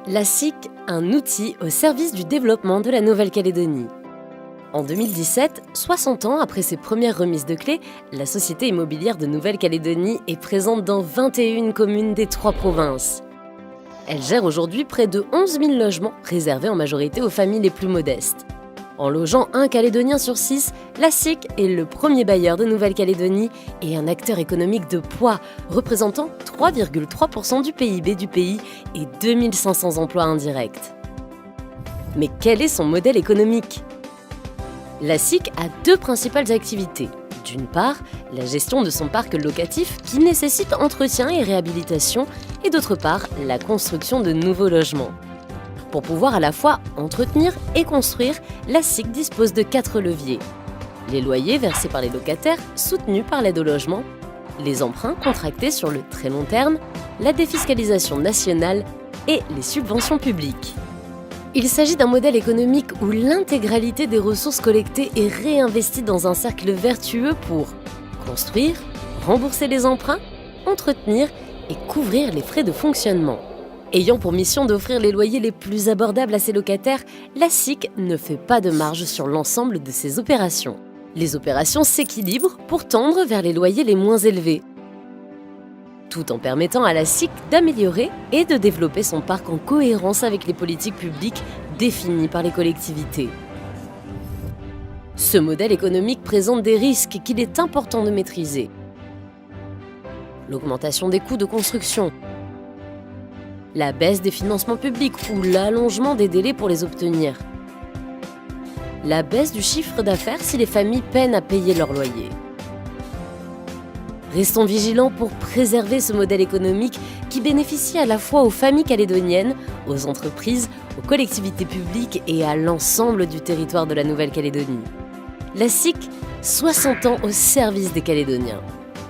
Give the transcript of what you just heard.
La SIC, un outil au service du développement de la Nouvelle-Calédonie. En 2017, 60 ans après ses premières remises de clés, la Société immobilière de Nouvelle-Calédonie est présente dans 21 communes des 3 provinces. Elle gère aujourd'hui près de 11 000 logements réservés en majorité aux familles les plus modestes. En logeant un Calédonien sur 6, la SIC est le premier bailleur de Nouvelle-Calédonie et un acteur économique de poids, représentant 3,3% du PIB du pays et 2500 emplois indirects. Mais quel est son modèle économique ? La SIC a 2 principales activités. D'une part, la gestion de son parc locatif qui nécessite entretien et réhabilitation, et d'autre part, la construction de nouveaux logements. Pour pouvoir à la fois entretenir et construire, la SIC dispose de 4 leviers. Les loyers versés par les locataires, soutenus par l'aide au logement, les emprunts contractés sur le très long terme, la défiscalisation nationale et les subventions publiques. Il s'agit d'un modèle économique où l'intégralité des ressources collectées est réinvestie dans un cercle vertueux pour construire, rembourser les emprunts, entretenir et couvrir les frais de fonctionnement. Ayant pour mission d'offrir les loyers les plus abordables à ses locataires, la SIC ne fait pas de marge sur l'ensemble de ses opérations. Les opérations s'équilibrent pour tendre vers les loyers les moins élevés, tout en permettant à la SIC d'améliorer et de développer son parc en cohérence avec les politiques publiques définies par les collectivités. Ce modèle économique présente des risques qu'il est important de maîtriser. L'augmentation des coûts de construction, la baisse des financements publics ou l'allongement des délais pour les obtenir, la baisse du chiffre d'affaires si les familles peinent à payer leur loyer. Restons vigilants pour préserver ce modèle économique qui bénéficie à la fois aux familles calédoniennes, aux entreprises, aux collectivités publiques et à l'ensemble du territoire de la Nouvelle-Calédonie. La SIC, 60 ans au service des Calédoniens.